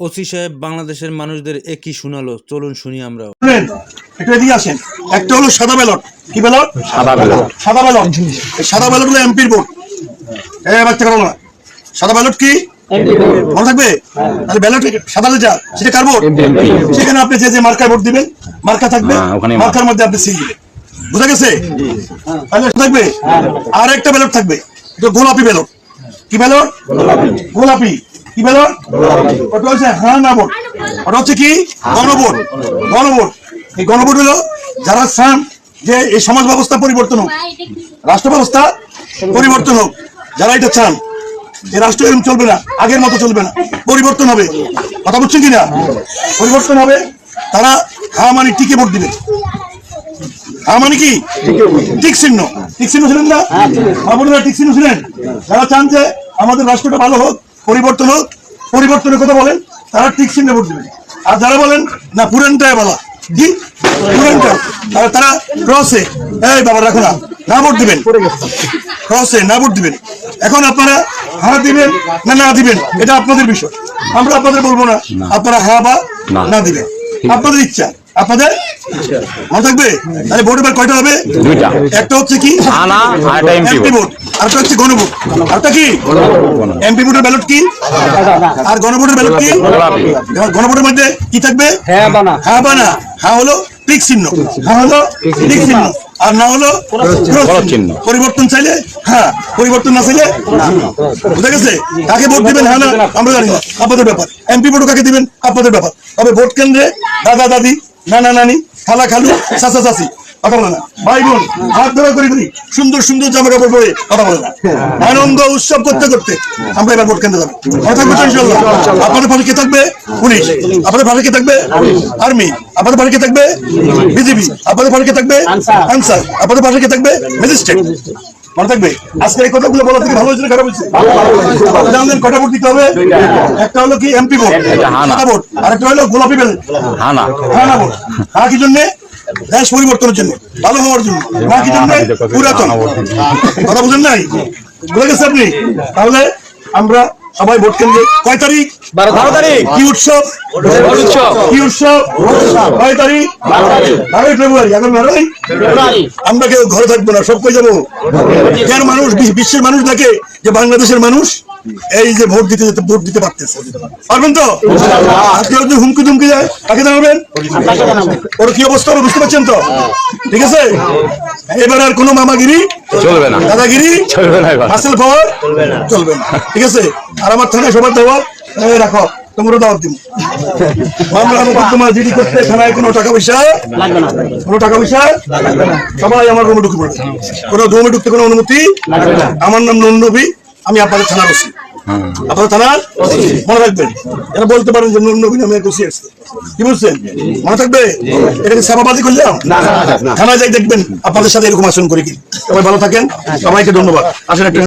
OC সাহেব বাংলাদেশের মানুষদের একই শোনালো, চলুন শুনি আমরাও। একটু এদিকে আসেন। একটা হলো সাদা ব্যালট। কি ব্যালট? সাদা ব্যালট। সাদা ব্যালট। এই সাদা ব্যালট হলো এমপির ভোট। বাচ্চা করো না। সাদা ব্যালট কি মনে থাকবে? তাহলে ব্যালট সাদা যেটা সেটা কার ভোট? সেখানে আপনি যে মার্কায় ভোট দিবেন, মার্কা থাকবে, মার্কার মধ্যে আপনি সিল দিবেন। বুঝা গেছে? তাহলে থাকবে আর একটা ব্যালট থাকবে, গোলাপি ব্যালট। কি ব্যালট? গোলাপি। কি ব্যালট? ওটা হচ্ছে হ্যাঁ না ভোট। ওটা হচ্ছে কি গণভোট। গণভোট। এই গণভোট হলো যারা চান যে এই সমাজ ব্যবস্থা পরিবর্তন হোক, রাষ্ট্র ব্যবস্থা পরিবর্তন হোক, যারা এটা চান এই রাষ্ট্র এরকম চলবে না, আগের মতো চলবে না, পরিবর্তন হবে। কথা বুঝছেন কিনা? পরিবর্তন হবে। তারা হ্যাঁ মানে টিকে ভোট দিবে। হ্যাঁ মানে কি টিক চিহ্ন। টিক চিহ্ন ছিলেন না? আপনারা টিক চিহ্ন ছিলেন। যারা চান যে আমাদের রাষ্ট্রটা ভালো হোক, পরিবর্তন হোক, পরিবর্তনের কথা বলেন, তারা টিক চিহ্নে ভোট দিবেন। আর যারা বলেন না পুরানটাই বলা কি পুরানটা, তারা ক্রসে এই বাবা রাখো না, না ভোট দিবেন। ক্রসে না ভোট দিবেন। এখন আপনারা হ্যাঁ দিবেন না না দিবেন এটা আপনাদের বিষয়, আমরা আপনাদের বলবো না। আপনারা হ্যাঁ বা না দিবেন, আপনাদের ইচ্ছা, আপনাদের মনে থাকবে। তাহলে ভোট এবার কয়টা হবে? দুইটা। একটা হচ্ছে কি এমপি ভোট, আরেকটা হচ্ছে গণভোট। আরেকটা কি এমপি ভোটের ব্যালট কি, আর গণভোটের ব্যালট কি? গণভোটের মধ্যে কি থাকবে? হ্যাঁ বা না। হ্যাঁ বা না। হ্যাঁ হলো টিক চিহ্ন, হ্যাঁ হলো টিক চিহ্ন, আর না হলো চিহ্ন। পরিবর্তন চাইলে হ্যাঁ, পরিবর্তন না চাইলে বুঝা গেছে? কাকে ভোট দিবেন হ্যাঁ না আমরা জানি না, আপনাদের ব্যাপার। এমপি ভোটও কাকে দিবেন আপনাদের ব্যাপার। তবে ভোট কেন্দ্রে দাদা দাদি, নানা নানি, খালা খালু, চাচা চাচি কথা বলে না, ভাই বোন হাত ধরা করি সুন্দর সুন্দর জামা কাপড় পরে কথা বলে না, আনন্দ উৎসব করতে করতে আমরা এবার ভোট কেন্দ্রে যাবো। থাকবে তো ইনশাল্লাহ। আপনাদের পাশে কে থাকবে? পুলিশ। আপনাদের পাশে কে থাকবে? আর্মি। আপনাদের পাশে কে থাকবে? বিজেপি। আপনাদের পাশে কে থাকবে? আনসার। আপনাদের পাশে কে থাকবে? ম্যাজিস্ট্রেট। মনে থাকবে। আজকে এই কথাগুলো বলা থেকে ভালো হয়েছে, খারাপ হয়েছে? জানলেন কটা ভোট দিতে হবে? একটা হলো কি এমপি ভোট, সাদা ভোট, আর একটা হলো গোলাপি ব্যালট হ্যাঁ না ভোট। হ্যাঁ কি জন্য? দেশ পরিবর্তনের জন্য, ভালো হওয়ার জন্য। না কি জন্য? পুরাতন। কথা বুঝেন নাই? বুঝে গেছে আপনি? তাহলে আমরা সবাই ভোট কেন্দ্রে কয় তারিখ? 12 তারিখ। কি উৎসব? কি উৎসব? কয় তারিখ? 12 ফেব্রুয়ারি। এখন 12 ফেব্রুয়ারি আমরা কেউ ঘরে থাকবো না, সব কই যাবো। কেন মানুষ, বিশ্বের মানুষ দেখে যে বাংলাদেশের মানুষ এই যে ভোট দিতে পারতেছে। পারবেন তো? আজকে যদি হুমকি ধুমকি যায় কাকে জানাবেন? ওর কি অবস্থা হবে বুঝতে পারছেন তো? ঠিক আছে? এবার আর কোনো মামাগিরি চলবে না, দাদাগিরি চলবে না, হাসিল পাওয়ার চলবে না। ঠিক আছে? আর আমার থানায় সবার দাওয়াত রাখো, তোমরা দাওয়াত দিব। মামলা মোকদ্দমা জিডি করতে থানায় কোনো টাকা পয়সা লাগবে না, কোনো টাকা পয়সা সবাই আমার রুমে ঢুকে পড়বে। কোনো রুমে ঢুকতে কোনো অনুমতি লাগবে না। আমার নাম নুন নবী, আমি আপনাদের থানার ওসি। আপনাদের থানার মনে রাখবেন, এটা বলতে পারেন যে নুন নবী নামে এক ওসি আসছে। কি বলছেন? মনে থাকবে। এটাকে সেবাবাজি করলাম থানায় যাই দেখবেন আপনাদের সাথে এরকম আচরণ করি কি। সবাই ভালো থাকেন, সবাইকে ধন্যবাদ। আসেন একটা